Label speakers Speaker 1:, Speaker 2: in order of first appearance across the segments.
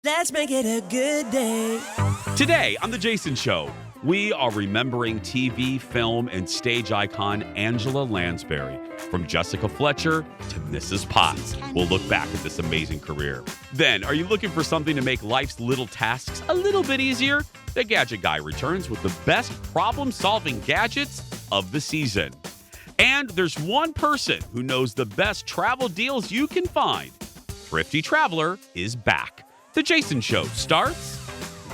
Speaker 1: Let's make it a good day.
Speaker 2: Today on The Jason Show, we are remembering TV, film, and stage icon Angela Lansbury. From Jessica Fletcher to Mrs. Potts, we'll look back at this amazing career. Then, are you looking for something to make life's little tasks a little bit easier? The Gadget Guy returns with the best problem-solving gadgets of the season. And there's one person who knows the best travel deals you can find. Thrifty Traveler is back. The Jason Show starts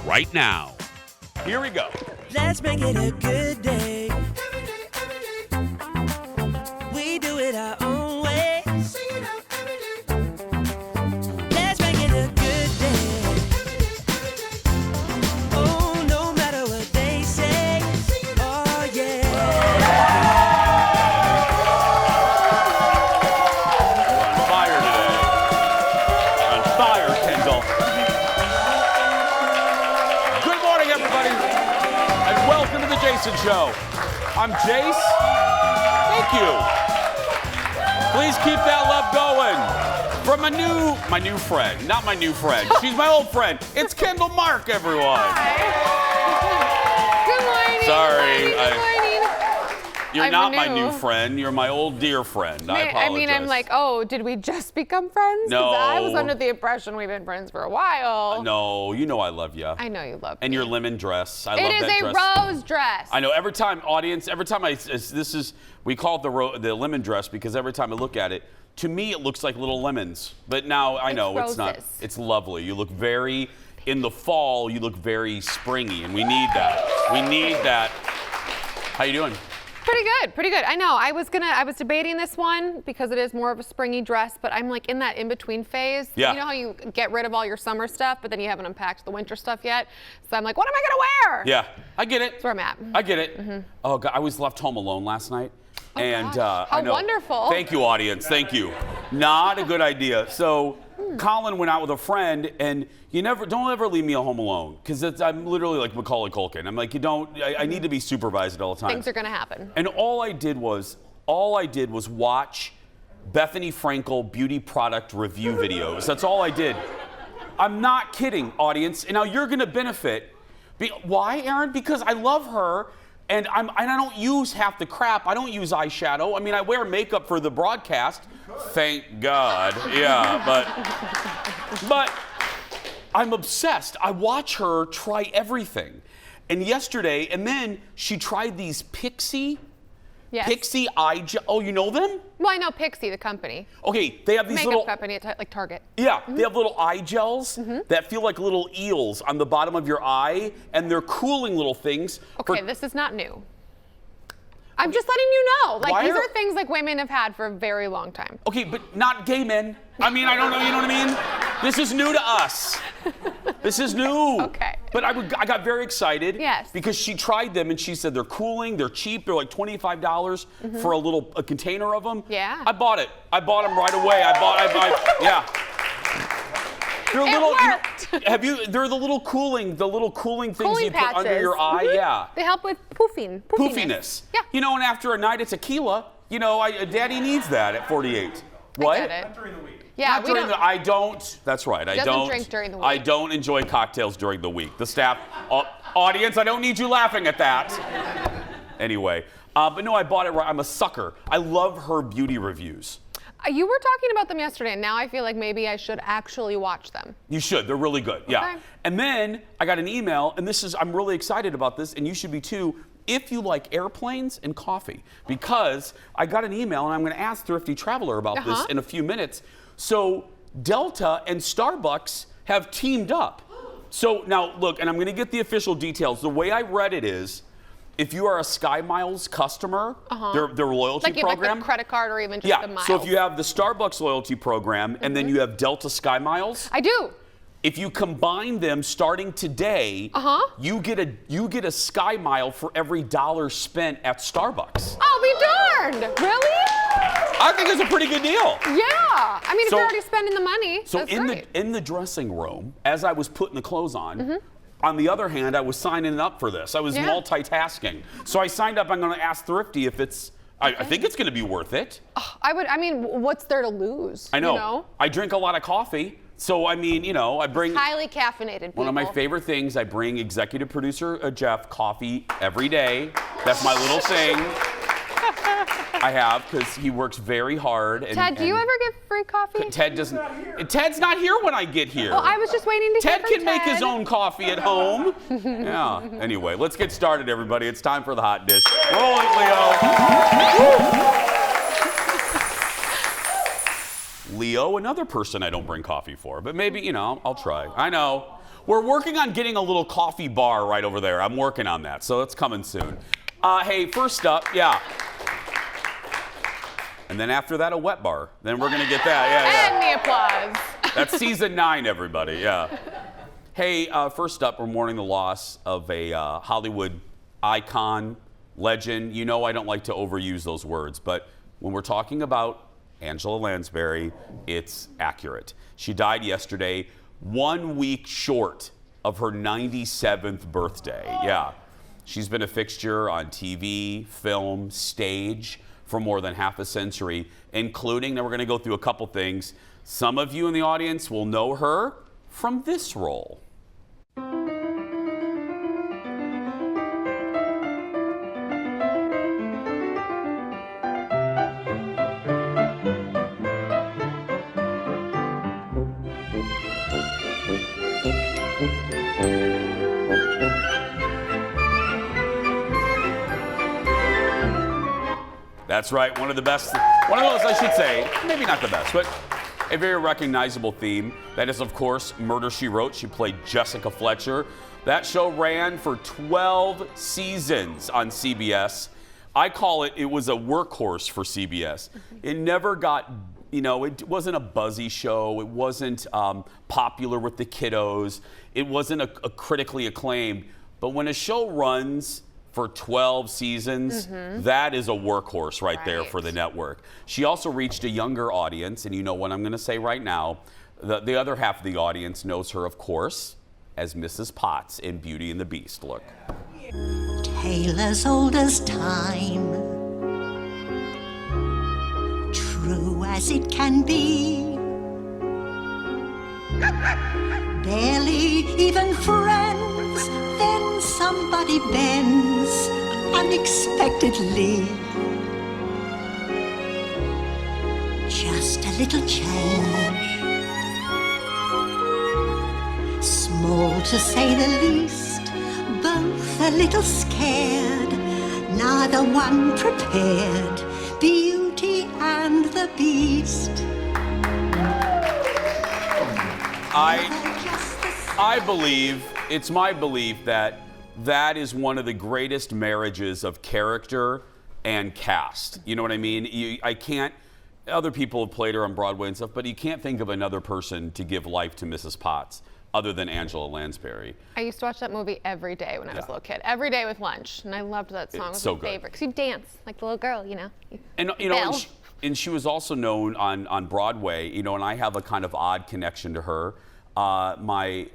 Speaker 2: right now. Here we go.
Speaker 1: Let's make it a good day. We do it our own way. Let's make it a good day. Oh, no matter what they say. Oh, yeah.
Speaker 2: On fire today. On fire, Kendall. Good morning, everybody, and welcome to The Jason Show. I'm Jace. Thank you. Please keep that love going. From my new friend, not my new friend. She's my old friend. It's Kendall Mark, everyone.
Speaker 3: Good morning.
Speaker 2: Sorry,
Speaker 3: Good morning.
Speaker 2: You're
Speaker 3: I'm
Speaker 2: not my
Speaker 3: new.
Speaker 2: new friend. You're my old dear friend. I apologize.
Speaker 3: I'm like, oh, did we just become friends? 'Cause
Speaker 2: No.
Speaker 3: I was under the impression we've been friends for a while.
Speaker 2: No, you know I love you.
Speaker 3: I know you love
Speaker 2: And
Speaker 3: me.
Speaker 2: your lemon dress. I love
Speaker 3: It is
Speaker 2: that
Speaker 3: a
Speaker 2: dress.
Speaker 3: rose dress.
Speaker 2: I know. Every time we call it the lemon dress because every time I look at it, to me it looks like little lemons. But now I know it's not.
Speaker 3: roses.
Speaker 2: It's lovely. You look very, in the fall, you look very springy, and we need that. We need that. How you doing?
Speaker 3: Pretty good. I know. I was debating this one because it is more of a springy dress, but I'm like in that in-between phase.
Speaker 2: Yeah.
Speaker 3: You know how you get rid of all your summer stuff, but then you haven't unpacked the winter stuff yet? So I'm like, what am I gonna wear?
Speaker 2: Yeah, I get it.
Speaker 3: That's where I'm at.
Speaker 2: I get it. Oh God, I was left home alone last night. And
Speaker 3: gosh.
Speaker 2: I
Speaker 3: How
Speaker 2: know.
Speaker 3: wonderful.
Speaker 2: Thank you, audience. Thank you. Not a good idea. So Colin went out with a friend, and don't ever leave me home alone, because I'm literally like Macaulay Culkin. I'm like, I need to be supervised at all times.
Speaker 3: Things are gonna happen.
Speaker 2: And all I did was watch Bethany Frankel beauty product review videos. That's all I did. I'm not kidding, audience. And now you're gonna benefit. Why, Aaron? Because I love her. And I don't use half the crap. I don't use eyeshadow. I mean, I wear makeup for the broadcast. Thank God. Yeah, but I'm obsessed. I watch her try everything. And yesterday, and then she tried these Pixie eye gel. Oh, you know them?
Speaker 3: Well, I know Pixie, the company.
Speaker 2: Okay, they have these
Speaker 3: Makeup
Speaker 2: little
Speaker 3: company at like Target.
Speaker 2: Yeah, they have little eye gels that feel like little eels on the bottom of your eye, and they're cooling little things.
Speaker 3: Okay, this is not new. I'm just letting you know. Like, these are things like women have had for a very long time.
Speaker 2: Okay, but not gay men. I mean, I don't know, you know what I mean? This is new to us. This is new.
Speaker 3: Okay.
Speaker 2: But I got very excited.
Speaker 3: Yes.
Speaker 2: Because she tried them and she said they're cooling, they're cheap, they're like $25 for a container of them.
Speaker 3: Yeah.
Speaker 2: I bought it. I bought them right away. Yeah. They're
Speaker 3: It worked.
Speaker 2: They're the little cooling things
Speaker 3: Cooling
Speaker 2: you put under your eye.
Speaker 3: Mhm.
Speaker 2: Yeah.
Speaker 3: They help with poofiness. Yeah.
Speaker 2: You know, and after a night of tequila, Daddy needs that at 48. What?
Speaker 3: I get it.
Speaker 4: Not during the week.
Speaker 3: Yeah,
Speaker 2: Not
Speaker 3: we
Speaker 2: during
Speaker 3: don't.
Speaker 2: I don't. That's right. I
Speaker 3: Doesn't
Speaker 2: don't
Speaker 3: drink during the week.
Speaker 2: I don't enjoy cocktails during the week. The staff, audience, I don't need you laughing at that. Anyway, but no, I bought it right. I'm a sucker. I love her beauty reviews.
Speaker 3: You were talking about them yesterday, and now I feel like maybe I should actually watch them.
Speaker 2: You should. They're really good. Yeah.
Speaker 3: Okay.
Speaker 2: And then I got an email, and I'm really excited about this, and you should be too, if you like airplanes and coffee, because I got an email, and I'm going to ask Thrifty Traveler about this in a few minutes. So Delta and Starbucks have teamed up. So now look, and I'm going to get the official details. The way I read it is, if you are a Sky Miles customer, their loyalty program.
Speaker 3: Like the credit card or even just the miles.
Speaker 2: So if you have the Starbucks loyalty program and then you have Delta Sky Miles.
Speaker 3: I do.
Speaker 2: If you combine them starting today, you get a Sky Mile for every $1 spent at Starbucks.
Speaker 3: I'll be darned. Really?
Speaker 2: I think it's a pretty good deal.
Speaker 3: Yeah. I mean, if
Speaker 2: So-
Speaker 3: you're already spending the money,
Speaker 2: So
Speaker 3: that's
Speaker 2: in
Speaker 3: great.
Speaker 2: the dressing room, as I was putting the clothes on the other hand, I was signing up for this. I was multitasking. So I signed up. I'm going to ask Thrifty if it's. I think it's going to be worth it.
Speaker 3: I mean, what's there to lose?
Speaker 2: I know.
Speaker 3: You know?
Speaker 2: I drink a lot of coffee. So, I mean, you know, I bring...
Speaker 3: Highly caffeinated people.
Speaker 2: One of my favorite things, I bring executive producer Jeff coffee every day. That's my little thing I have, because he works very hard.
Speaker 3: Ted, do you ever get free coffee?
Speaker 2: Ted doesn't. Ted's not here when I get here.
Speaker 3: Well, I was just waiting to hear
Speaker 2: Ted
Speaker 3: from
Speaker 2: can make his own coffee at home. Yeah. Anyway, let's get started, everybody. It's time for the hot dish. Roll it, Leo. Leo, another person I don't bring coffee for, but maybe, you know, I'll try. I know. We're working on getting a little coffee bar right over there. I'm working on that, so it's coming soon. Hey, first up, yeah. And then after that, a wet bar. Then we're going to get that. Yeah.
Speaker 3: And the applause.
Speaker 2: That's season 9, everybody. Yeah. Hey, first up, we're mourning the loss of a Hollywood icon, legend. You know I don't like to overuse those words, but when we're talking about Angela Lansbury, it's accurate. She died yesterday, 1 week short of her 97th birthday. Yeah. She's been a fixture on TV, film, stage for more than half a century, including, now we're going to go through a couple things. Some of you in the audience will know her from this role. That's right, one of those, I should say, maybe not the best, but a very recognizable theme. That is, of course, Murder, She Wrote. She played Jessica Fletcher. That show ran for 12 seasons on CBS. I call it was a workhorse for CBS. It never got, you know, it wasn't a buzzy show. It wasn't popular with the kiddos. It wasn't a critically acclaimed. But when a show runs for 12 seasons, that is a workhorse right there for the network. She also reached a younger audience, and you know what I'm going to say right now. The other half of the audience knows her, of course, as Mrs. Potts in Beauty and the Beast. Look.
Speaker 4: Tale as old as time, true as it can be, barely even friends, then somebody bends unexpectedly. Just a little change, small to say the least, both a little scared, neither one prepared, Beauty and the Beast.
Speaker 2: I believe, it's my belief that that is one of the greatest marriages of character and cast. You know what I mean? I can't, other people have played her on Broadway and stuff, but you can't think of another person to give life to Mrs. Potts other than Angela Lansbury.
Speaker 3: I used to watch that movie every day when I was a little kid. Every day with lunch. And I loved that song. It was my favorite. Because you dance like the little girl, you know.
Speaker 2: And, you know, and she was also known on Broadway, you know, and I have a kind of odd connection to her. My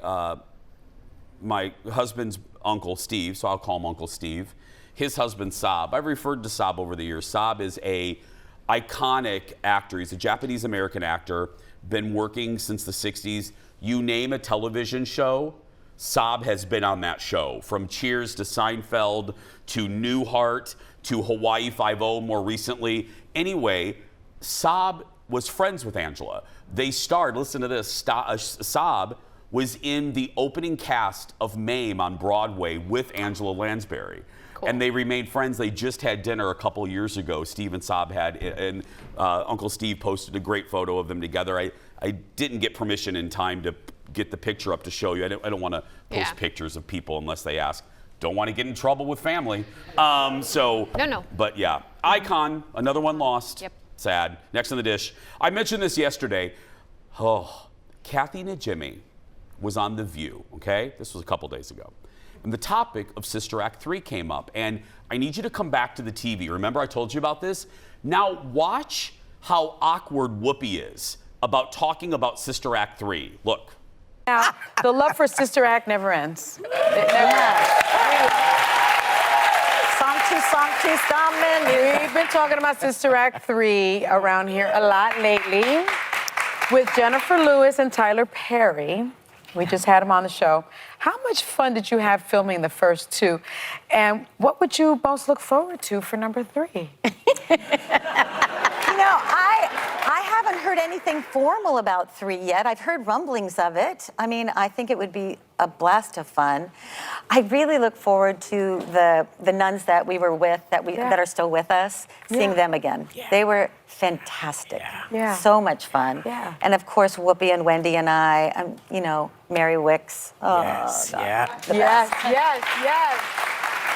Speaker 2: husband's uncle, Steve, so I'll call him Uncle Steve, his husband, Saab. I've referred to Saab over the years. Saab is a iconic actor. He's a Japanese-American actor, been working since the 60s. You name a television show, Saab has been on that show. From Cheers to Seinfeld to Newhart to Hawaii Five-0 more recently. Anyway, Saab was friends with Angela. They starred, listen to this, Saab was in the opening cast of Mame on Broadway with Angela Lansbury. Cool. And they remained friends. They just had dinner a couple years ago. Steve and Saab had, and Uncle Steve posted a great photo of them together. I didn't get permission in time to get the picture up to show you. I don't want to post pictures of people unless they ask. Don't want to get in trouble with family. No. But yeah, icon, another one lost. Yep. Sad. Next on the dish. I mentioned this yesterday. Oh, Kathy Najimy was on The View, okay? This was a couple days ago. And the topic of Sister Act 3 came up. And I need you to come back to the TV. Remember I told you about this? Now watch how awkward Whoopi is about talking about Sister Act 3. Look.
Speaker 5: Now, the love for Sister Act never ends. It never ends. We've been talking about Sister Act 3 around here a lot lately. With Jennifer Lewis and Tyler Perry. We just had them on the show. How much fun did you have filming the first two? And what would you most look forward to for number 3?
Speaker 6: You know, I haven't heard anything formal about 3 yet. I've heard rumblings of it. I mean, I think it would be a blast of fun. I really look forward to the nuns that we were with, that are still with us, seeing them again. Yeah. They were fantastic.
Speaker 5: Yeah.
Speaker 6: So much fun.
Speaker 5: Yeah.
Speaker 6: And of course, Whoopi and Wendy and I, you know, Mary Wicks. Oh,
Speaker 7: Yes,
Speaker 6: God.
Speaker 7: yeah.
Speaker 5: Yes.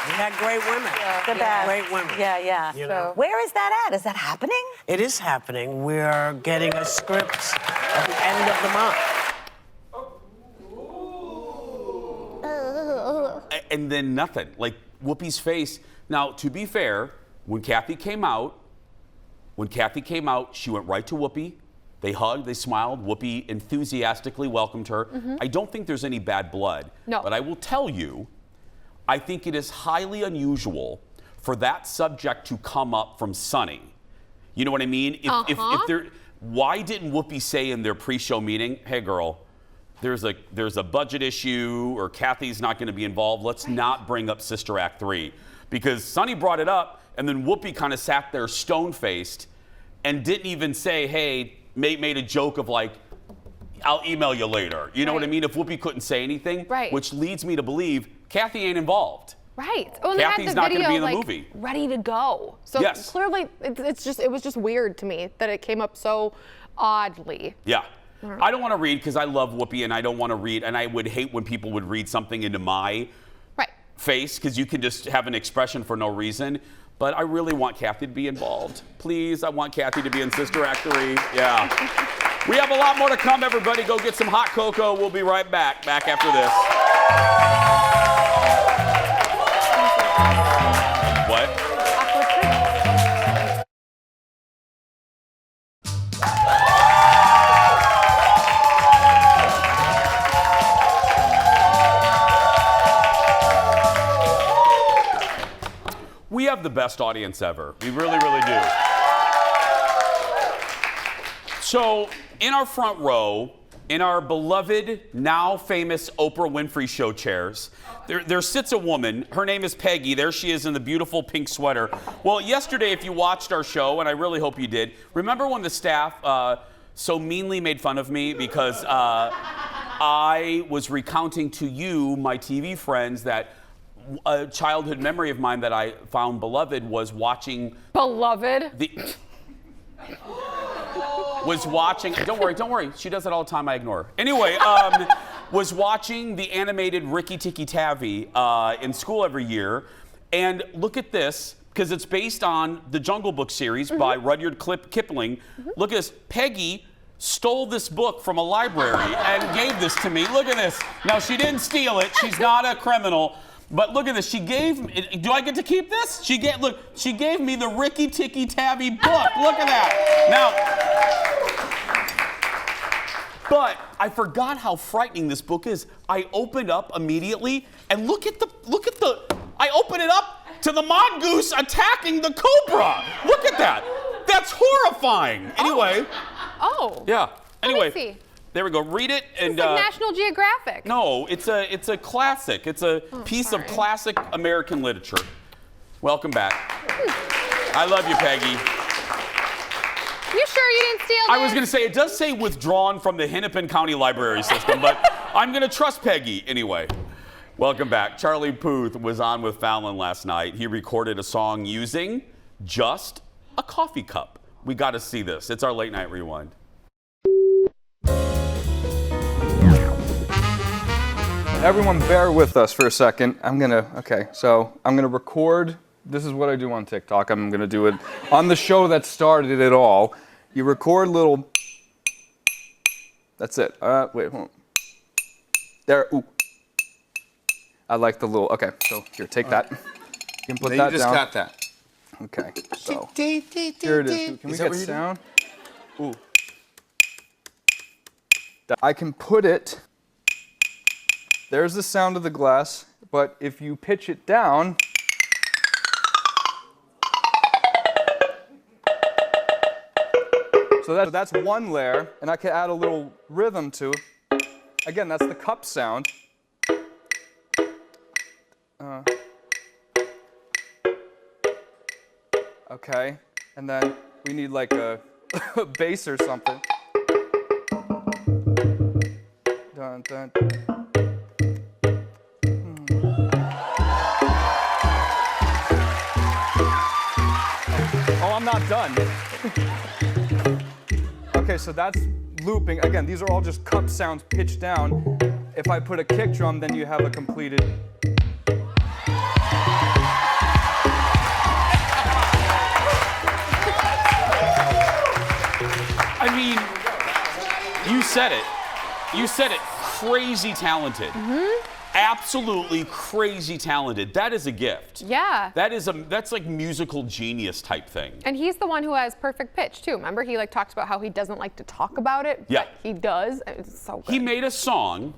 Speaker 7: We had great women.
Speaker 6: The best.
Speaker 7: Great women.
Speaker 6: Yeah.
Speaker 7: You know?
Speaker 6: Where is that at? Is that happening?
Speaker 7: It is happening. We're getting a script at the end of the month.
Speaker 2: And then nothing. Like Whoopi's face. Now, to be fair, when Kathy came out, she went right to Whoopi. They hugged, they smiled. Whoopi enthusiastically welcomed her. I don't think there's any bad blood.
Speaker 3: No.
Speaker 2: But I will tell you, I think it is highly unusual for that subject to come up from Sonny. You know what I mean? Why didn't Whoopi say in their pre-show meeting, hey girl, there's a budget issue or Kathy's not going to be involved. Let's not bring up Sister Act 3. Because Sonny brought it up and then Whoopi kind of sat there stone-faced and didn't even say, hey, made a joke of like, I'll email you later. You know what I mean? If Whoopi couldn't say anything, which leads me to believe Kathy ain't involved.
Speaker 3: Right. Oh, and
Speaker 2: Kathy's
Speaker 3: they had
Speaker 2: not
Speaker 3: the
Speaker 2: going to
Speaker 3: video,
Speaker 2: be in the
Speaker 3: like,
Speaker 2: movie.
Speaker 3: ready to go. So
Speaker 2: Yes.
Speaker 3: clearly, it was just weird to me that it came up so oddly.
Speaker 2: Yeah. I don't want to read because I love Whoopi and I don't want to read, and I would hate when people would read something into my face because you can just have an expression for no reason. But I really want Kathy to be involved. Please, I want Kathy to be in Sister Act 3. Yeah. We have a lot more to come, everybody. Go get some hot cocoa. We'll be right back after this. What? We have the best audience ever. We really, really do. So, in our front row, in our beloved, now famous Oprah Winfrey show chairs, there sits a woman. Her name is Peggy. There she is in the beautiful pink sweater. Well, yesterday, if you watched our show, and I really hope you did, remember when the staff so meanly made fun of me because I was recounting to you, my TV friends, that a childhood memory of mine that I found beloved was watching...
Speaker 3: Beloved?
Speaker 2: Was watching... Don't worry. She does it all the time. I ignore her. Anyway, was watching the animated Rikki Tikki Tavi in school every year. And look at this, because it's based on the Jungle Book series by Rudyard Kipling. Look at this. Peggy stole this book from a library and gave this to me. Look at this. Now, she didn't steal it. She's not a criminal. But look at this. She gave me. Do I get to keep this? She gave me the Rikki Tikki Tavi book. Look at that. Now, but I forgot how frightening this book is. I opened up immediately and look at the. I open it up to the mongoose attacking the cobra. Look at that. That's horrifying. Anyway.
Speaker 3: Oh.
Speaker 2: Yeah. Anyway.
Speaker 3: Let me see.
Speaker 2: There we go. Read it and.
Speaker 3: It's like National Geographic.
Speaker 2: No, it's a classic. It's a piece of classic American literature. Welcome back. I love you, Peggy.
Speaker 3: You sure you didn't steal
Speaker 2: I was going to say, it does say withdrawn from the Hennepin County Library System, but I'm going to trust Peggy anyway. Welcome back. Charlie Puth was on with Fallon last night. He recorded a song using just a coffee cup. We got to see this. It's our late night rewind.
Speaker 8: Everyone bear with us for a second. I'm gonna record. This is what I do on TikTok. I'm gonna do it on the show that started it all. You record little, that's it. Wait, hold on. There, ooh. I like the little, okay, so here, take that. You can put that down.
Speaker 9: You just got that.
Speaker 8: Okay, so, here it is. Can we get sound? Ooh. I can put it, there's the sound of the glass, but if you pitch it down, So that's one layer, and I can add a little rhythm to it. Again, that's the cup sound. Okay, and then we need like a bass or something. Dun, dun. Oh, I'm not done. Okay, so that's looping. Again, these are all just cup sounds pitched down. If I put a kick drum, then you have a completed.
Speaker 2: I mean, you said it. You said it. Crazy talented. Absolutely crazy talented. That is a gift.
Speaker 3: Yeah.
Speaker 2: That's like musical genius type thing.
Speaker 3: And he's the one who has perfect pitch too. Remember, he like talks about how he doesn't like to talk about it,
Speaker 2: Yeah.
Speaker 3: but he does. It's so good.
Speaker 2: He made a song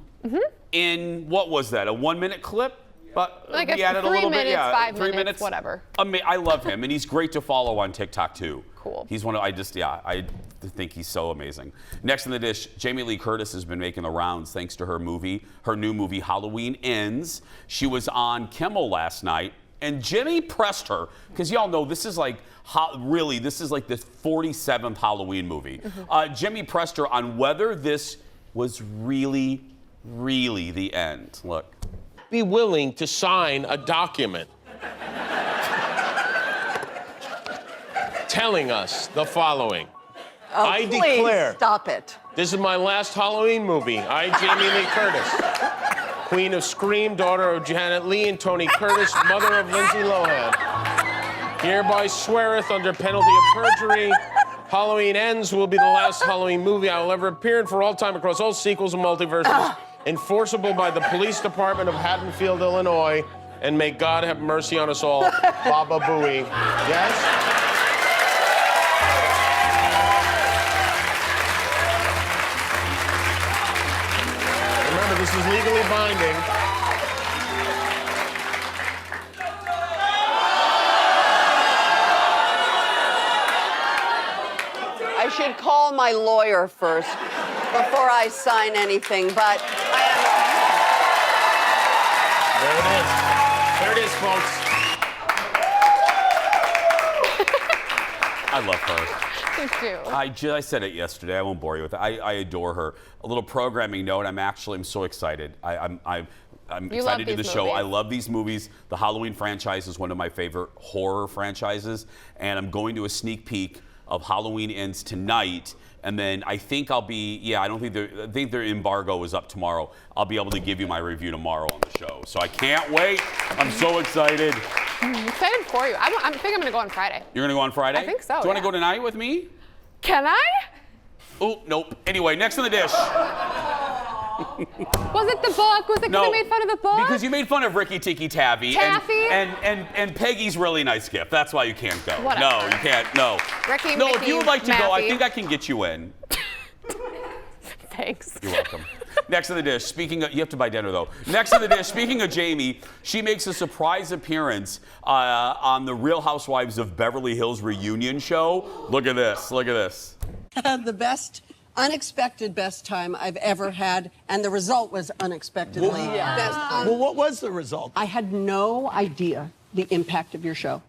Speaker 2: in, what was that, a 1 minute clip? But
Speaker 3: Like
Speaker 2: we
Speaker 3: a
Speaker 2: added a
Speaker 3: 3
Speaker 2: little
Speaker 3: minutes,
Speaker 2: bit, yeah,
Speaker 3: 5
Speaker 2: 3
Speaker 3: minutes,
Speaker 2: minutes,
Speaker 3: whatever.
Speaker 2: I love him, and he's great to follow on TikTok too.
Speaker 3: Cool.
Speaker 2: He's one of, I think he's so amazing. Next in the dish, Jamie Lee Curtis has been making the rounds thanks to her new movie Halloween Ends. She was on Kimmel last night, and Jimmy pressed her, because y'all know this is like, this is like the 47th Halloween movie. Jimmy pressed her on whether this was really, really the end. Look.
Speaker 9: Be willing to sign a document telling us the following. I declare.
Speaker 6: Stop it.
Speaker 9: This is my last Halloween movie. I, Jamie Lee Curtis, Queen of Scream, daughter of Janet Leigh and Tony Curtis, mother of Lindsay Lohan, hereby sweareth under penalty of perjury. Halloween Ends will be the last Halloween movie I will ever appear in for all time across all sequels and multiverses. Enforceable by the police department of Haddonfield, Illinois, and may God have mercy on us all. Baba Booey. Yes? Remember, this is legally binding.
Speaker 10: I should call my lawyer first before I sign anything, but
Speaker 9: There it is, folks.
Speaker 2: I love her.
Speaker 3: Me too.
Speaker 2: I said it yesterday. I won't bore you with it. I adore her. A little programming note. I'm so excited. I'm excited to do the show.
Speaker 3: Movies.
Speaker 2: I love these movies. The Halloween franchise is one of my favorite horror franchises, and I'm going to a sneak peek of Halloween Ends tonight. And then I think I'll be, I think their embargo is up tomorrow. I'll be able to give you my review tomorrow on the show. So I can't wait. I'm so excited.
Speaker 3: I'm excited for you. I think I'm going to go on Friday.
Speaker 2: You're going to go on Friday?
Speaker 3: I think so,
Speaker 2: Do you want to
Speaker 3: yeah.
Speaker 2: go tonight with me?
Speaker 3: Can I?
Speaker 2: Oh, nope. Anyway, next on the dish.
Speaker 3: Was it the book? Was it because I made fun of the book?
Speaker 2: Because you made fun of Ricky Tikki Tavi.
Speaker 3: Taffy?
Speaker 2: And Peggy's really nice gift. That's why you can't go.
Speaker 3: Whatever.
Speaker 2: No, you can't. No.
Speaker 3: Ricky,
Speaker 2: no,
Speaker 3: Mickey,
Speaker 2: if you would like to go, I
Speaker 3: Maffy.
Speaker 2: think I can get you in.
Speaker 3: Thanks.
Speaker 2: You're welcome. Next on the dish, you have to buy dinner though. Next on the dish, speaking of Jamie, she makes a surprise appearance on the Real Housewives of Beverly Hills reunion show. Look at this. Look at this.
Speaker 10: the best, unexpected best time I've ever had, and the result was unexpectedly best.
Speaker 7: Well, what was the result?
Speaker 10: I had no idea the impact of your show.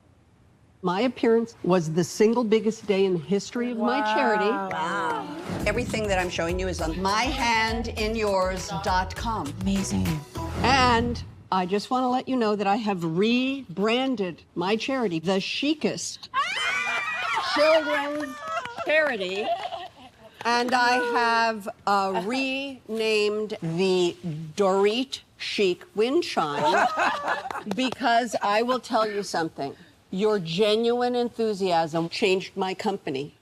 Speaker 10: My appearance was the single biggest day in the history of my charity. Wow. Everything that I'm showing you is on myhandinyours.com.
Speaker 4: Amazing.
Speaker 10: And I just want to let you know that I have rebranded my charity, the chicest children's charity. And I have renamed the Dorit Chic Windchime because I will tell you something. Your genuine enthusiasm changed my company.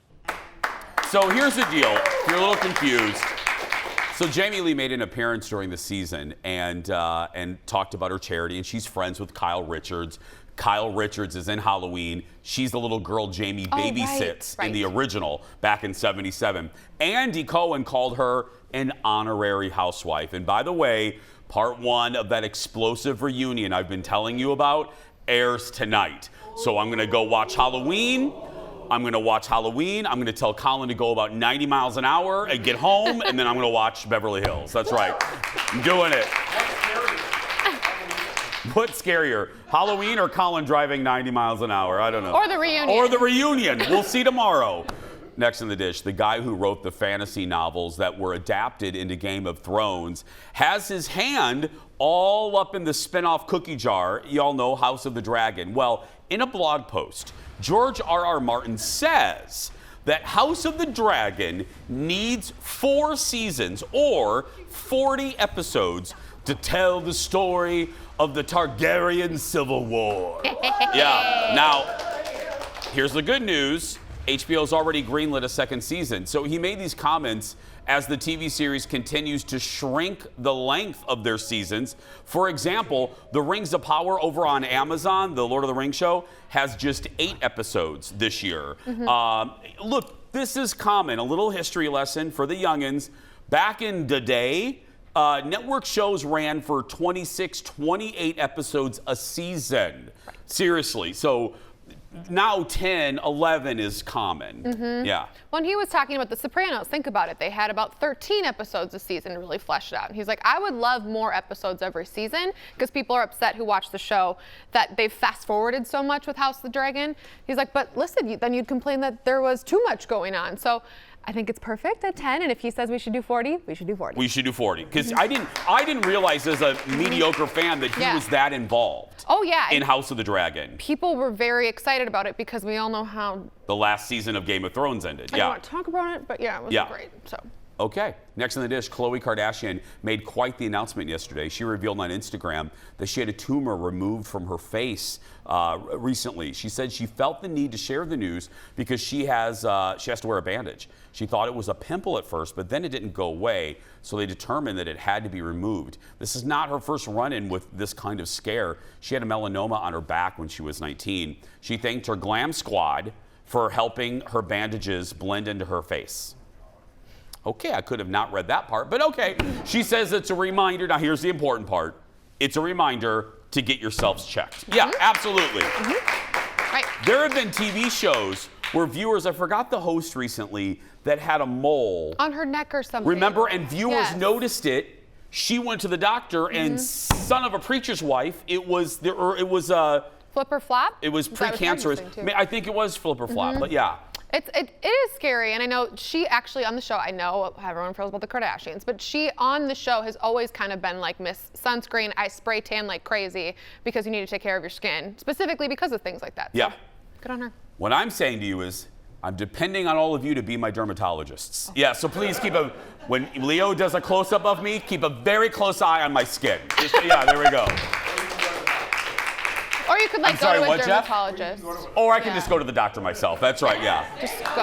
Speaker 2: So here's the deal. If you're a little confused. So Jamie Lee made an appearance during the season and talked about her charity, and she's friends with Kyle Richards. Kyle Richards is in Halloween. She's the little girl Jamie babysits in the original back in '77. Andy Cohen called her an honorary housewife. And by the way, part one of that explosive reunion I've been telling you about airs tonight. So I'm going to go watch Halloween. I'm going to watch Halloween. I'm going to tell Colin to go about 90 miles an hour and get home, and then I'm going to watch Beverly Hills. That's right. I'm doing it. What's scarier, Halloween or Colin driving 90 miles an hour? I don't know.
Speaker 3: Or the reunion.
Speaker 2: Or the reunion. We'll see tomorrow. Next in the dish, the guy who wrote the fantasy novels that were adapted into Game of Thrones has his hand all up in the spin-off cookie jar. Y'all know House of the Dragon. Well, in a blog post, George R.R. Martin says that House of the Dragon needs 4 seasons or 40 episodes to tell the story of the Targaryen Civil War. Yeah. Now, here's the good news. HBO's already greenlit a 2nd season. So he made these comments as the TV series continues to shrink the length of their seasons. For example, The Rings of Power over on Amazon, the Lord of the Rings show, has just 8 episodes this year. Look, this is common. A little history lesson for the youngins. Back in the day, network shows ran for 26, 28 episodes a season. Seriously. So now 10, 11 is common. Yeah.
Speaker 3: When he was talking about The Sopranos, think about it. They had about 13 episodes a season to really flesh it out. And he's like, I would love more episodes every season because people are upset who watch the show that they've fast forwarded so much with House of the Dragon. He's like, but listen, then you'd complain that there was too much going on. So I think it's perfect at 10, and if he says we should do 40, we should do 40.
Speaker 2: We should do 40, because I didn't realize as a mediocre fan that he was that involved.
Speaker 3: Oh yeah.
Speaker 2: In House of the Dragon.
Speaker 3: People were very excited about it because we all know how
Speaker 2: the last season of Game of Thrones ended.
Speaker 3: I don't want to talk about it, but yeah, it was great. So.
Speaker 2: Okay, next in the dish, Khloe Kardashian made quite the announcement yesterday. She revealed on Instagram that she had a tumor removed from her face recently. She said she felt the need to share the news because she has to wear a bandage. She thought it was a pimple at first, but then it didn't go away, so they determined that it had to be removed. This is not her first run-in with this kind of scare. She had a melanoma on her back when she was 19. She thanked her glam squad for helping her bandages blend into her face. Okay, I could have not read that part, but okay. She says it's a reminder. Now, here's the important part. It's a reminder to get yourselves checked. Yeah, absolutely.
Speaker 3: Right.
Speaker 2: There have been TV shows where viewers, I forgot the host recently, that had a mole
Speaker 3: on her neck or something.
Speaker 2: Remember? And viewers noticed it. She went to the doctor, and son of a preacher's wife, it was
Speaker 3: flip or flop?
Speaker 2: It was precancerous. I think it was flip or flop, but yeah.
Speaker 3: It is scary, and I know she actually on the show, I know how everyone feels about the Kardashians, but she on the show has always kind of been like Miss Sunscreen. I spray tan like crazy because you need to take care of your skin, specifically because of things like that. So,
Speaker 2: yeah.
Speaker 3: Good on her.
Speaker 2: What I'm saying to you is, I'm depending on all of you to be my dermatologists. Yeah, so please when Leo does a close-up of me, keep a very close eye on my skin. Yeah, there we go.
Speaker 3: Or you could go to a dermatologist.
Speaker 2: Or I can just go to the doctor myself. That's right, yeah.
Speaker 3: Just go.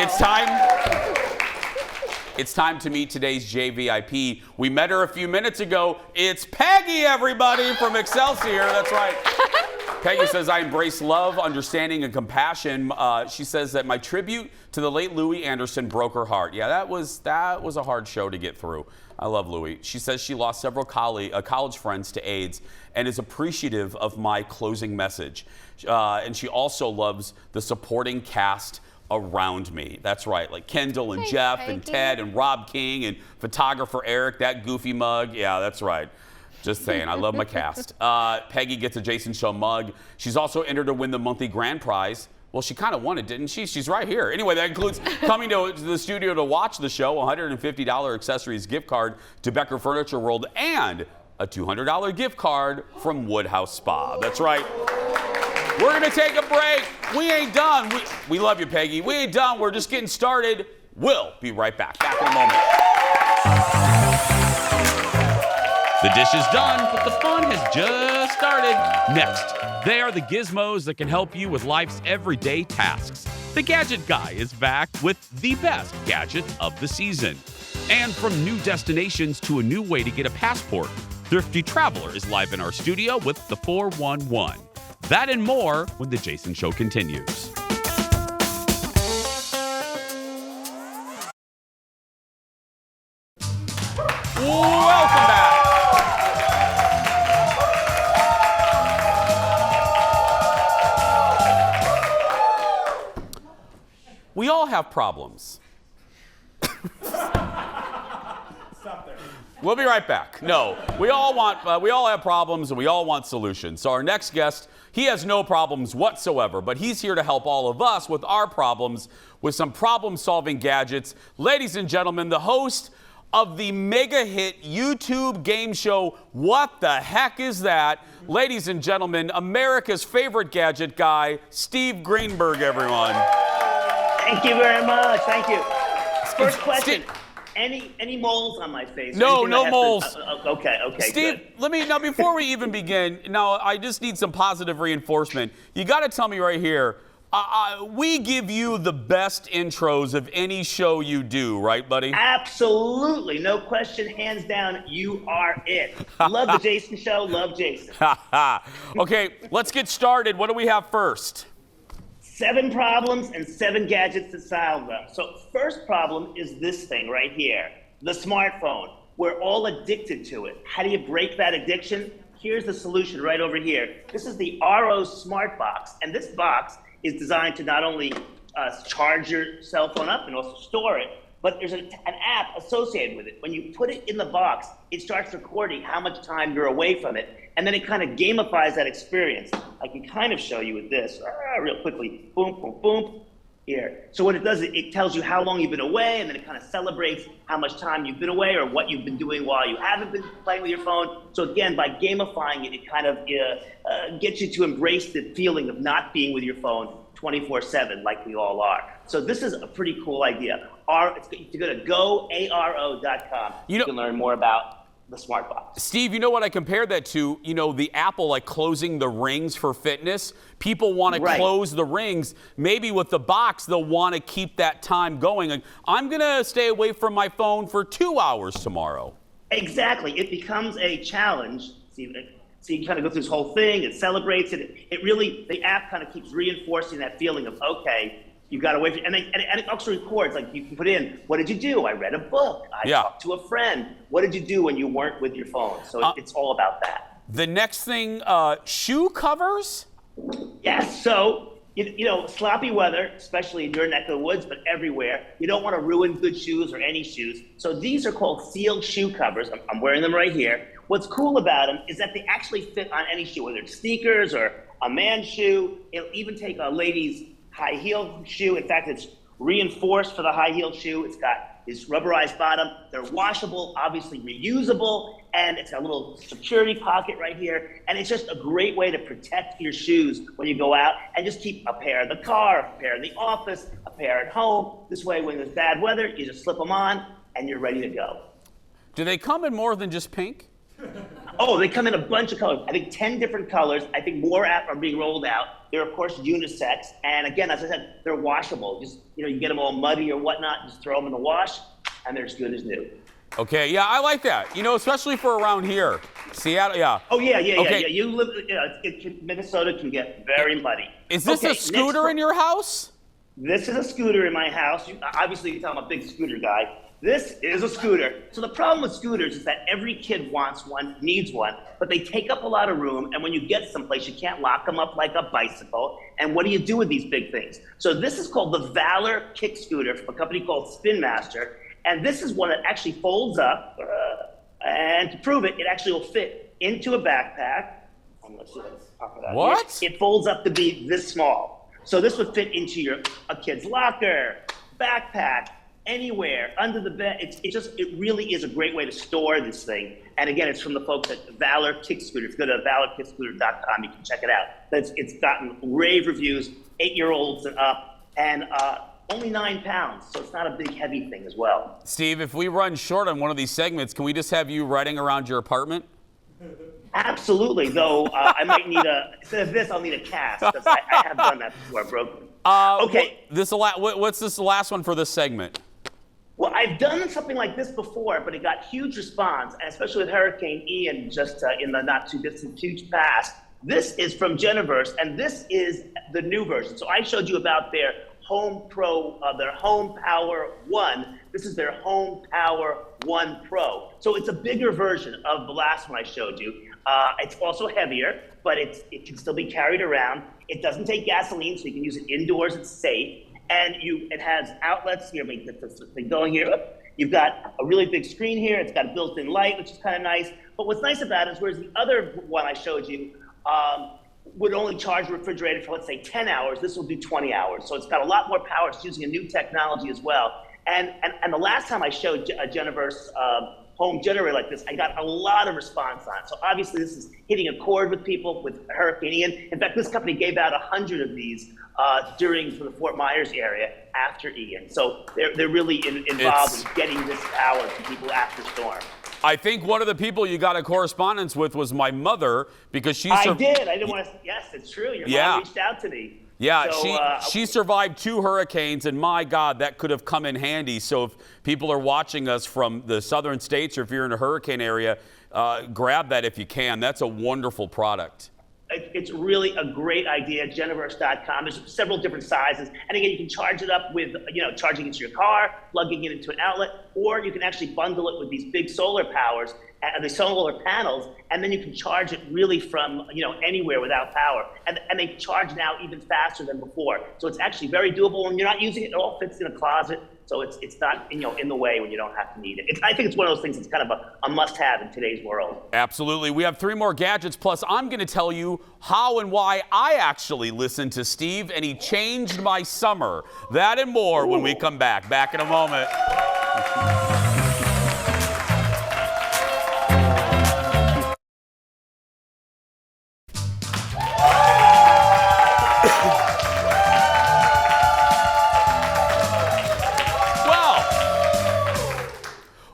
Speaker 2: It's time to meet today's JVIP. We met her a few minutes ago. It's Peggy, everybody, from Excelsior. That's right. Peggy says, I embrace love, understanding, and compassion. She says that my tribute to the late Louis Anderson broke her heart. Yeah, that was a hard show to get through. I love Louis. She says she lost several college friends to AIDS and is appreciative of my closing message. And she also loves the supporting cast around me. That's right, like Kendall and Jeff and Ted and Rob King and photographer Eric, that goofy mug. Yeah, that's right. Just saying, I love my cast. Peggy gets a Jason Show mug. She's also entered to win the monthly grand prize. Well, she kind of won it, didn't she? She's right here. Anyway, that includes coming to the studio to watch the show, a $150 accessories gift card to Becker Furniture World, and a $200 gift card from Woodhouse Spa. That's right. We're going to take a break. We ain't done. We love you, Peggy. We ain't done. We're just getting started. We'll be right back. Back in a moment. The dish is done, but the fun has just started. Next, they are the gizmos that can help you with life's everyday tasks. The Gadget Guy is back with the best gadget of the season. And from new destinations to a new way to get a passport, Thrifty Traveler is live in our studio with the 411. That and more when The Jason Show continues. Welcome back. all have problems. We'll be right back. No, we all have problems and we all want solutions. So our next guest, he has no problems whatsoever, but he's here to help all of us with our problems with some problem-solving gadgets. Ladies and gentlemen, the host of the mega hit YouTube game show, What the Heck Is That? Ladies and gentlemen, America's favorite gadget guy, Steve Greenberg, everyone.
Speaker 11: Thank you very much. Thank you. First question.
Speaker 2: Steve,
Speaker 11: any moles on my face?
Speaker 2: No, no moles.
Speaker 11: Okay,
Speaker 2: Steve,
Speaker 11: good.
Speaker 2: before we even begin, I just need some positive reinforcement. You got to tell me right here, we give you the best intros of any show you do, right, buddy?
Speaker 11: Absolutely. No question, hands down, you are it. Love the Jason show, love Jason.
Speaker 2: Okay, let's get started. What do we have first?
Speaker 11: 7 problems and 7 gadgets to solve them. So first problem is this thing right here, the smartphone. We're all addicted to it. How do you break that addiction? Here's the solution right over here. This is the RO Smart Box, and this box is designed to not only charge your cell phone up and also store it, but there's an app associated with it. When you put it in the box, it starts recording how much time you're away from it, and then it kind of gamifies that experience. I can kind of show you with this real quickly. Boom, boom, boom, here. So what it does, it tells you how long you've been away, and then it kind of celebrates how much time you've been away or what you've been doing while you haven't been playing with your phone. So again, by gamifying it, it kind of gets you to embrace the feeling of not being with your phone 24/7 like we all are. So this is a pretty cool idea. You can go to goaro.com. You can learn more about the smart box.
Speaker 2: Steve, you know what I compared that to? The Apple like closing the rings for fitness. People want to close the rings. Maybe with the box, they'll want to keep that time going. Like, I'm going to stay away from my phone for 2 hours tomorrow.
Speaker 11: Exactly. It becomes a challenge. So you kind of go through this whole thing, it celebrates it. The app kind of keeps reinforcing that feeling of, okay, you got away from it. And it also records, like you can put in, what did you do? I read a book. I talked to a friend. What did you do when you weren't with your phone? So it's all about that.
Speaker 2: The next thing, shoe covers?
Speaker 11: Yes, so, sloppy weather, especially in your neck of the woods, but everywhere. You don't want to ruin good shoes or any shoes. So these are called sealed shoe covers. I'm wearing them right here. What's cool about them is that they actually fit on any shoe, whether it's sneakers or a man's shoe. It'll even take a lady's high heel shoe. In fact, it's reinforced for the high heel shoe. It's got this rubberized bottom. They're washable, obviously reusable, and it's got a little security pocket right here. And it's just a great way to protect your shoes when you go out and just keep a pair in the car, a pair in the office, a pair at home. This way, when there's bad weather, you just slip them on and you're ready to go.
Speaker 2: Do they come in more than just pink?
Speaker 11: Oh, they come in a bunch of colors. I think 10 different colors. I think more are being rolled out. They're, of course, unisex. And again, as I said, they're washable. Just, you get them all muddy or whatnot, just throw them in the wash, and they're as good as new.
Speaker 2: Okay, yeah, I like that. Especially for around here. Seattle, yeah.
Speaker 11: Oh, yeah. You live, Minnesota can get very muddy.
Speaker 2: Is this a scooter in your house?
Speaker 11: This is a scooter in my house. Obviously, you can tell I'm a big scooter guy. This is a scooter. So the problem with scooters is that every kid wants one, needs one, but they take up a lot of room, and when you get someplace, you can't lock them up like a bicycle. And what do you do with these big things? So this is called the Valor Kick Scooter from a company called Spin Master, and this is one that actually folds up, and to prove it, it actually will fit into a backpack. Let's see what's up with that.
Speaker 2: What?
Speaker 11: It folds up to be this small. So this would fit into a kid's locker, backpack, anywhere, under the bed. It really is a great way to store this thing. And again, it's from the folks at Valor Kick Scooter. If you go to valorkickscooter.com, you can check it out. It's gotten rave reviews, 8-year-olds and up, and only 9 pounds, so it's not a big, heavy thing as well.
Speaker 2: Steve, if we run short on one of these segments, can we just have you riding around your apartment?
Speaker 11: Absolutely, though I might need instead of this, I'll need a cast, because I have done that before, broken. Okay.
Speaker 2: What's this last one for this segment?
Speaker 11: Well, I've done something like this before, but it got huge response, and especially with Hurricane Ian just in the not too distant future past. This is from Geniverse, and this is the new version. So I showed you about their Home Pro, their Home Power 1. This is their Home Power 1 Pro. So it's a bigger version of the last one I showed you. It's also heavier, but it can still be carried around. It doesn't take gasoline, so you can use it indoors. It's safe. And it has outlets here, make this thing going here. You've got a really big screen here. It's got a built-in light, which is kind of nice. But what's nice about it is, whereas the other one I showed you would only charge the refrigerator for, let's say, 10 hours, this will do 20 hours. So it's got a lot more power. It's using a new technology as well. And the last time I showed a Jennifer's home generator like this, I got a lot of response on it. So obviously this is hitting a chord with people with Hurricane Ian. In fact, this company gave out 100 of these for the Fort Myers area after Ian. So they're really involved in getting this power to people after storm.
Speaker 2: I think one of the people you got a correspondence with was my mother, because she.
Speaker 11: I did. I didn't want to. Yes, it's true. Your mom reached out to me.
Speaker 2: Yeah,
Speaker 11: So,
Speaker 2: she survived 2 hurricanes, and my God, that could have come in handy. So if people are watching us from the southern states, or if you're in a hurricane area, grab that if you can. That's a wonderful product.
Speaker 11: It's really a great idea, Jenniverse.com. There's several different sizes. And again, you can charge it up with, charging into your car, plugging it into an outlet, or you can actually bundle it with these big solar powers, the solar panels, and then you can charge it really from, anywhere without power. And they charge now even faster than before. So it's actually very doable. When you're not using it, it all fits in a closet. So it's not, in the way when you don't have to need it. I think it's one of those things that's kind of a must-have in today's world.
Speaker 2: Absolutely. We have 3 more gadgets, plus I'm going to tell you how and why I actually listened to Steve, and he changed my summer. That and more when we come back. Back in a moment.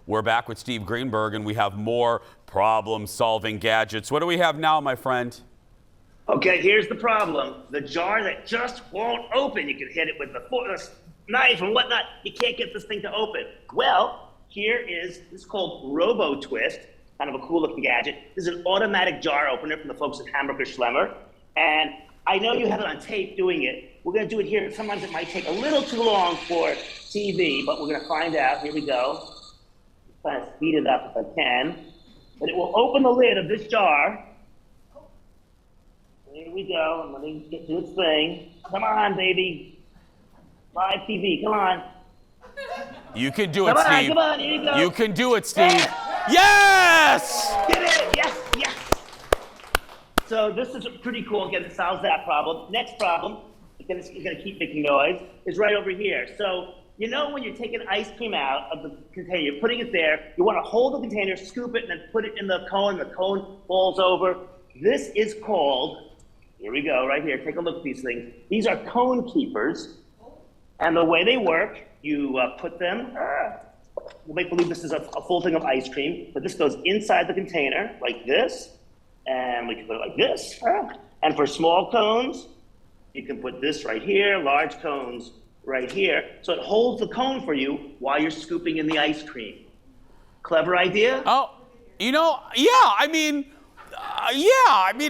Speaker 2: We're back with Steve Greenberg, and we have more problem-solving gadgets. What do we have now, my friend?
Speaker 11: Okay, here's the problem. The jar that just won't open. You can hit it with the knife and whatnot. You can't get this thing to open. Well, this is called Robo Twist, kind of a cool-looking gadget. This is an automatic jar opener from the folks at Hamburger Schlemmer. And I know you have it on tape doing it. We're going to do it here. Sometimes it might take a little too long for TV, but we're going to find out. Here we go. Try to speed it up if I can. But it will open the lid of this jar. Here we go. I'm going to get to its thing. Come on, baby. Live TV, come on.
Speaker 2: You can do it, Steve.
Speaker 11: Come on, here you go.
Speaker 2: You can do it, Steve. Yes!
Speaker 11: Did it! Yes, yes. So this is pretty cool. Again, it solves that problem. Next problem, again, it's going to keep making noise, is right over here. So when you're taking ice cream out of the container, you're putting it there, you want to hold the container, scoop it, and then put it in the cone falls over. This is called, here we go, right here, take a look at these things. These are cone keepers, and the way they work, you put them, we'll make believe this is a full thing of ice cream, but this goes inside the container, like this, and we can put it like this. And for small cones, you can put this right here, large cones right here, so it holds the cone for you while you're scooping in the ice cream. Clever idea?
Speaker 2: Oh, I mean,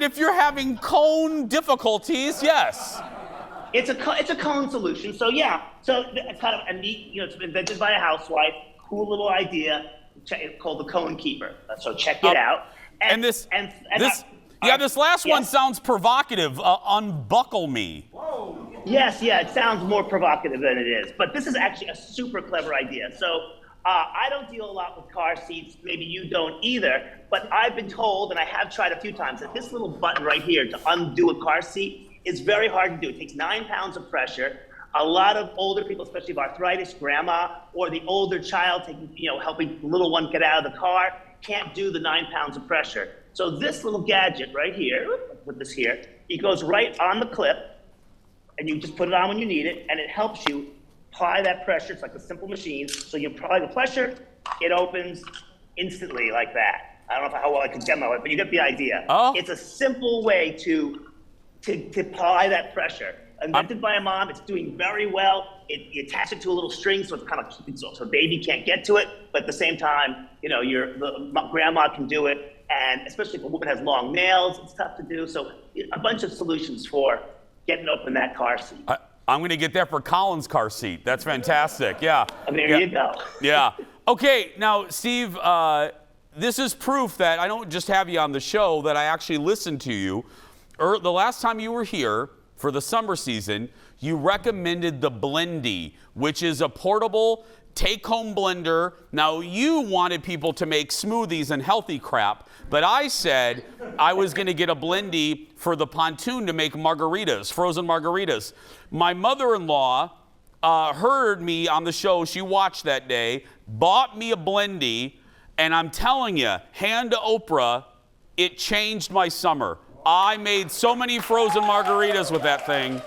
Speaker 2: if you're having cone difficulties, yes.
Speaker 11: It's a cone solution, so yeah. So it's kind of a neat, it's invented by a housewife, cool little idea, called the Cone Keeper. So check it out.
Speaker 2: This last one sounds provocative. Unbuckle me.
Speaker 11: Whoa. Yes, it sounds more provocative than it is, but this is actually a super clever idea. So I don't deal a lot with car seats, maybe you don't either, but I've been told, and I have tried a few times, that this little button right here to undo a car seat is very hard to do. It takes 9 pounds of pressure. A lot of older people, especially with arthritis, grandma, or the older child helping the little one get out of the car, can't do the 9 pounds of pressure. So this little gadget right here, put this here, it goes right on the clip, and you just put it on when you need it, and it helps you apply that pressure. It's like a simple machine. So you apply the pressure, it opens instantly like that. I don't know how well I can demo it, but you get the idea.
Speaker 2: Oh.
Speaker 11: It's a simple way to apply that pressure. Invented by a mom, it's doing very well. You attach it to a little string, so it's kind of keeping so baby can't get to it, but at the same time, the grandma can do it, and especially if a woman has long nails, it's tough to do. So a bunch of solutions for getting open that car seat.
Speaker 2: I'm going to get that for Colin's car seat. That's fantastic. Yeah.
Speaker 11: There you go.
Speaker 2: Yeah. Okay. Now, Steve, this is proof that I don't just have you on the show, that I actually listened to you. The last time you were here, for the summer season, you recommended the Blendy, which is a portable take-home blender. Now, you wanted people to make smoothies and healthy crap, but I said I was going to get a Blendy for the pontoon to make margaritas, frozen margaritas. My mother-in-law heard me on the show. She watched that day, bought me a Blendy, and I'm telling you, hand to Oprah, it changed my summer. I made so many frozen margaritas with that thing.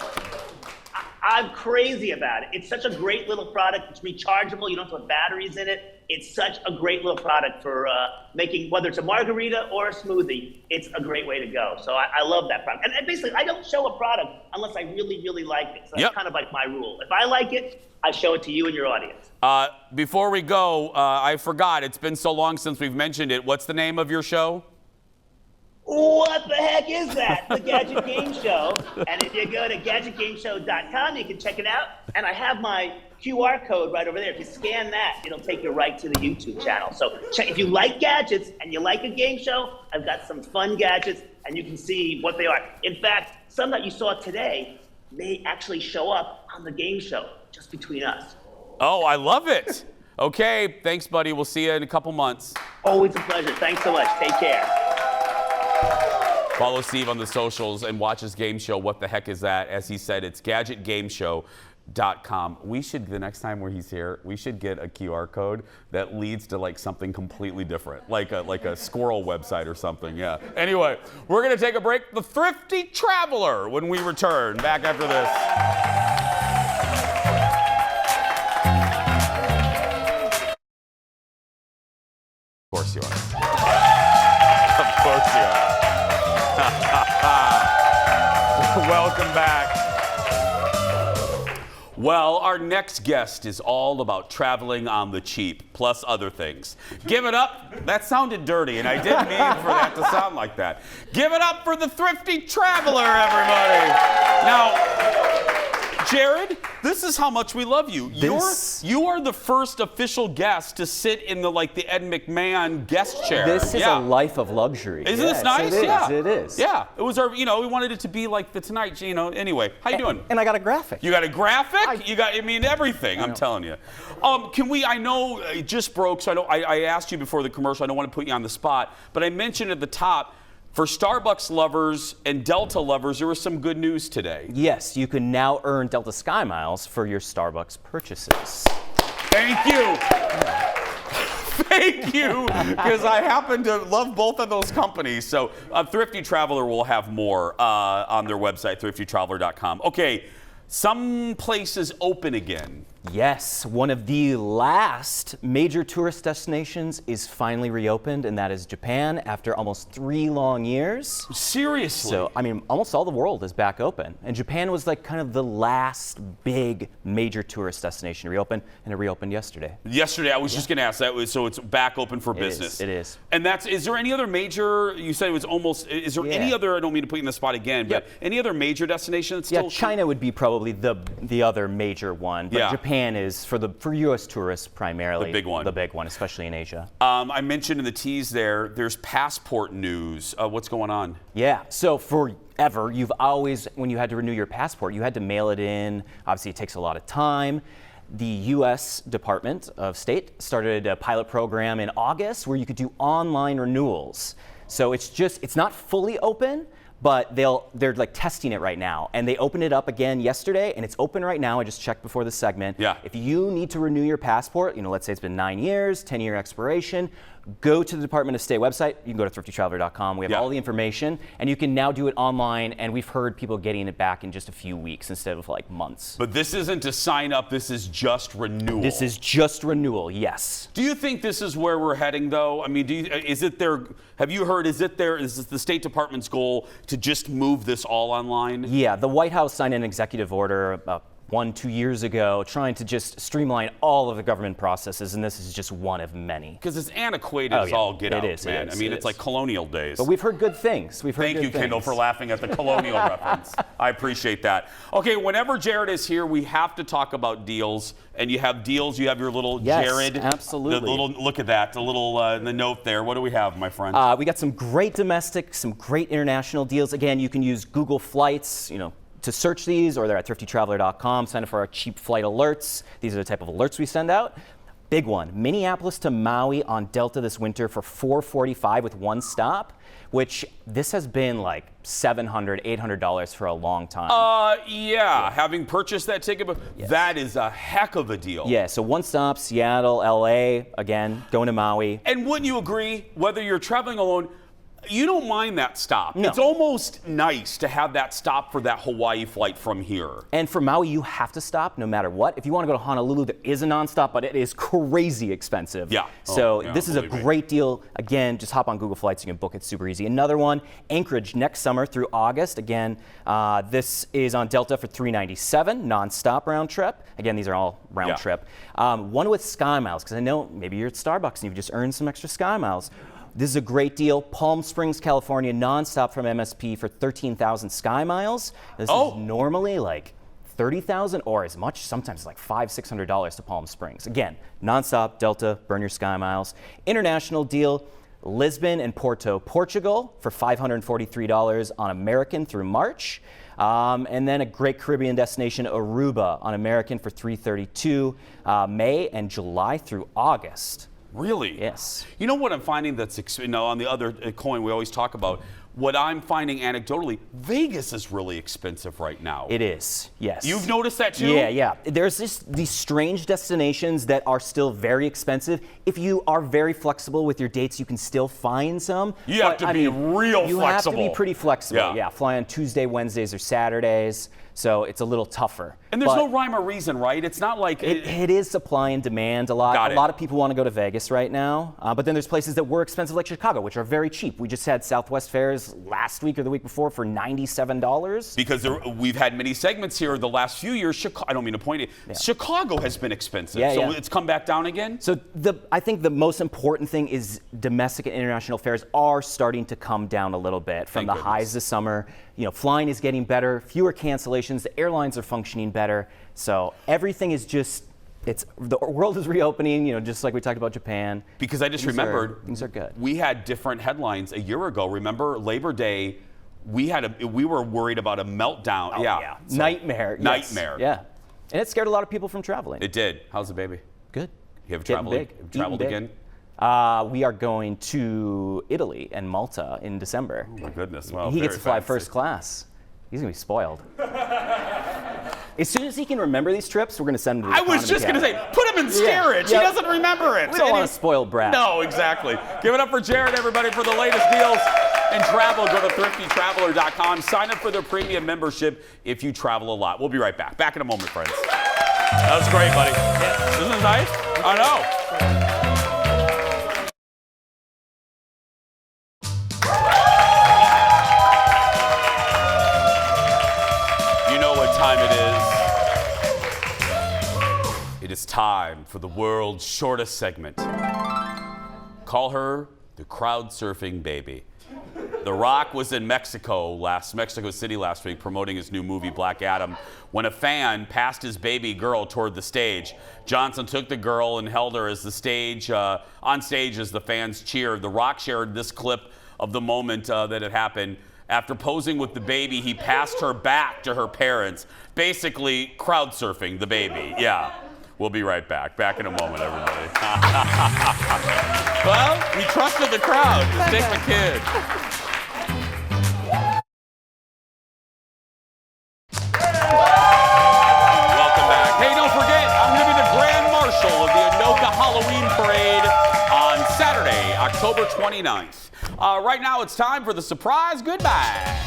Speaker 11: I'm crazy about it. It's such a great little product. It's rechargeable. You don't have to put batteries in it. It's such a great little product for making, whether it's a margarita or a smoothie, it's a great way to go. So I love that product. And basically, I don't show a product unless I really, really like it. So that's kind of like my rule. If I like it, I show it to you and your audience.
Speaker 2: Before we go, I forgot. It's been so long since we've mentioned it. What's the name of your show?
Speaker 11: What the heck is that? The Gadget Game Show. And if you go to gadgetgameshow.com, you can check it out. And I have my QR code right over there. If you scan that, it'll take you right to the YouTube channel. So check, if you like gadgets and you like a game show, I've got some fun gadgets and you can see what they are. In fact, some that you saw today may actually show up on the game show, just between us.
Speaker 2: Oh, I love it. Okay, thanks, buddy. We'll see you in a couple months.
Speaker 11: Always a pleasure. Thanks so much. Take care.
Speaker 2: Follow Steve on the socials and watch his game show, What the Heck Is That? As he said, it's gadgetgameshow.com. We should, the next time where he's here, we should get a QR code that leads to like something completely different, like a squirrel website or something, yeah. Anyway, we're gonna take a break. The Thrifty Traveler when we return. Back after this. Of course you are. Of course you are. Welcome back. Well, our next guest is all about traveling on the cheap, plus other things. Give it up. That sounded dirty, and I didn't mean for that to sound like that. Give it up for the Thrifty Traveler, everybody. Now, Jared, this is how much we love you. You are the first official guest to sit in the Ed McMahon guest chair.
Speaker 12: This is a life of luxury.
Speaker 2: Isn't this nice?
Speaker 12: It is.
Speaker 2: Yeah.
Speaker 12: It is.
Speaker 2: Yeah. It was our, we wanted it to be like the Tonight, anyway. How you doing?
Speaker 12: And I got a graphic.
Speaker 2: You got a graphic? Everything. I'm telling you. I know it just broke, so I asked you before the commercial, I don't want to put you on the spot, but I mentioned at the top, for Starbucks lovers and Delta lovers, there was some good news today.
Speaker 12: Yes, you can now earn Delta Sky Miles for your Starbucks purchases.
Speaker 2: Thank you. Thank you, because I happen to love both of those companies. So Thrifty Traveler will have more on their website, thriftytraveler.com. Okay, some places open again.
Speaker 12: Yes, one of the last major tourist destinations is finally reopened, and that is Japan after almost 3 long years.
Speaker 2: Seriously?
Speaker 12: So, almost all the world is back open. And Japan was kind of the last big major tourist destination to reopen, and it reopened yesterday.
Speaker 2: Yesterday, I was just going to ask that. So it's back open for business.
Speaker 12: It is.
Speaker 2: And is there any other major, you said it was almost, is there any other, I don't mean to put you in the spot again, but any other major destination that's still?
Speaker 12: Yeah, China would be probably the other major one, but Japan is for U.S. tourists primarily.
Speaker 2: The big one.
Speaker 12: The big one, especially in Asia.
Speaker 2: I mentioned in the tease there's passport news. What's going on?
Speaker 12: Yeah, so forever, you've always, when you had to renew your passport, you had to mail it in. Obviously, it takes a lot of time. The U.S. Department of State started a pilot program in August where you could do online renewals. So it's not fully open, but they're testing it right now. And they opened it up again yesterday, and it's open right now. I just checked before the segment.
Speaker 2: Yeah.
Speaker 12: If you need to renew your passport, let's say it's been 9 years, 10-year expiration, go to the Department of State website. You can go to thriftytraveler.com. We have all the information, and you can now do it online, and we've heard people getting it back in just a few weeks instead of months.
Speaker 2: But this isn't to sign up, this is just renewal.
Speaker 12: This is just renewal, yes.
Speaker 2: Do you think this is where we're heading, though? have you heard, is this the State Department's goal to just move this all online?
Speaker 12: Yeah, the White House signed an executive order about 1-2 years ago, trying to just streamline all of the government processes, and this is just one of many.
Speaker 2: Because it's antiquated as all get out, man. It's like colonial days.
Speaker 12: But we've heard good things.
Speaker 2: Thank you, Kendall, for laughing at the colonial reference. I appreciate that. Okay, whenever Jared is here, we have to talk about deals. And you have deals. You have your little Jared.
Speaker 12: Absolutely.
Speaker 2: The little, look at that. The little the note there. What do we have, my friend?
Speaker 12: We got some great domestic, some great international deals. Again, you can use Google Flights. to search these, or they're at thriftytraveler.com. Sign up for our cheap flight alerts. These are the type of alerts we send out. Big one, Minneapolis to Maui on Delta this winter for $445 with one stop, which this has been like $700, $800 for a long time.
Speaker 2: Yeah, having purchased that ticket, but that is a heck of a deal.
Speaker 12: Yeah, so one stop, Seattle, LA, again, going to Maui.
Speaker 2: And wouldn't you agree, whether you're traveling alone, you don't mind that stop.
Speaker 12: No.
Speaker 2: It's almost nice to have that stop for that Hawaii flight from here.
Speaker 12: And for Maui, you have to stop no matter what. If you want to go to Honolulu, there is a nonstop, but it is crazy expensive.
Speaker 2: Yeah.
Speaker 12: So
Speaker 2: yeah,
Speaker 12: this is a
Speaker 2: believe me.
Speaker 12: great deal. Again, just hop on Google Flights. You can book it super easy. Another one, Anchorage next summer through August. Again, this is on Delta for $397, nonstop round trip. Again, these are all round trip. One with Sky Miles, because I know maybe you're at Starbucks and you've just earned some extra Sky Miles. This is a great deal. Palm Springs, California, nonstop from MSP for 13,000 Sky Miles. This is normally like 30,000 or as much, sometimes like $500, $600 to Palm Springs. Again, nonstop, Delta, burn your Sky Miles. International deal, Lisbon and Porto, Portugal for $543 on American through March. And then a great Caribbean destination, Aruba on American for $332, May and July through August.
Speaker 2: Really?
Speaker 12: Yes.
Speaker 2: You know what I'm finding that's, on the other coin we always talk about, what I'm finding anecdotally, Vegas is really expensive right now.
Speaker 12: It is, yes.
Speaker 2: You've noticed that too?
Speaker 12: Yeah. There's these strange destinations that are still very expensive. If you are very flexible with your dates, you can still find some.
Speaker 2: You have to be real flexible.
Speaker 12: You have to be pretty flexible. Yeah, fly on Tuesday, Wednesdays, or Saturdays. So it's a little tougher.
Speaker 2: And there's no rhyme or reason, right? It's not like...
Speaker 12: It is supply and demand a lot. A lot of people want to go to Vegas right now. But then there's places that were expensive like Chicago, which are very cheap. We just had Southwest Fairs last week or the week before for $97.
Speaker 2: Because we've had many segments here the last few years. I don't mean to point it. Chicago has been expensive. So it's come back down again?
Speaker 12: So I think the most important thing is domestic and international fares are starting to come down a little bit from the highs this summer. You know, flying is getting better, fewer cancellations, the airlines are functioning better. So everything is just, the world is reopening, just like we talked about Japan.
Speaker 2: Because I just remembered,
Speaker 12: things are good.
Speaker 2: We had different headlines a year ago. Remember Labor Day, we were worried about a meltdown.
Speaker 12: Oh, yeah. So, nightmare.
Speaker 2: Nightmare.
Speaker 12: Yeah. And it scared a lot of people from traveling.
Speaker 2: It did. How's the baby?
Speaker 12: Good.
Speaker 2: You have traveled again?
Speaker 12: We are going to Italy and Malta in December.
Speaker 2: Oh my goodness! Wow,
Speaker 12: he gets to fly first class. He's gonna be spoiled. As soon as he can remember these trips, we're gonna send him to the
Speaker 2: I was just gonna say, put him in steerage. He doesn't remember it.
Speaker 12: We don't want a spoiled brat.
Speaker 2: No, exactly. Give it up for Jared, everybody, for the latest deals in travel. Go to thriftytraveler.com. Sign up for their premium membership if you travel a lot. We'll be right back. Back in a moment, friends. That was great, buddy. Isn't it nice? I know. It is time for the world's shortest segment. Call her the crowd surfing baby. The Rock was in Mexico City last week promoting his new movie Black Adam when a fan passed his baby girl toward the stage. Johnson took the girl and held her on stage as the fans cheered. The Rock shared this clip of the moment that it happened. After posing with the baby, he passed her back to her parents, basically crowd surfing the baby. Yeah. We'll be right back. Back in a moment, everybody. Well, we trusted the crowd. Just take the kid. Welcome back. Hey, don't forget, I'm going to be the Grand Marshal of the Anoka Halloween Parade on Saturday, October 29th. Right now, it's time for the surprise goodbye.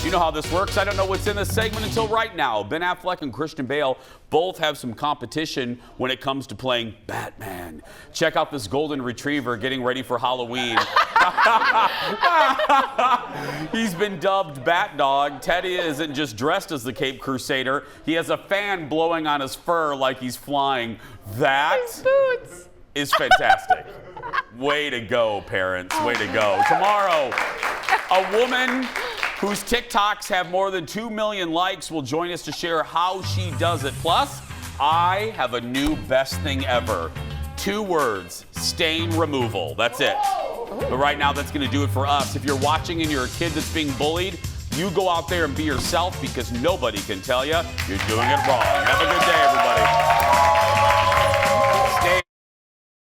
Speaker 2: You know how this works. I don't know what's in this segment until right now. Ben Affleck and Christian Bale both have some competition when it comes to playing Batman. Check out this golden retriever getting ready for Halloween. He's been dubbed Bat Dog. Teddy isn't just dressed as the Cape Crusader. He has a fan blowing on his fur like he's flying. That is fantastic. Way to go, parents. Way to go. Tomorrow, a woman whose TikToks have more than 2 million likes will join us to share how she does it. Plus, I have a new best thing ever. 2 words, stain removal. That's it. But right now, that's going to do it for us. If you're watching and you're a kid that's being bullied, You go out there and be yourself because nobody can tell you you're doing it wrong. Have a good day, everybody.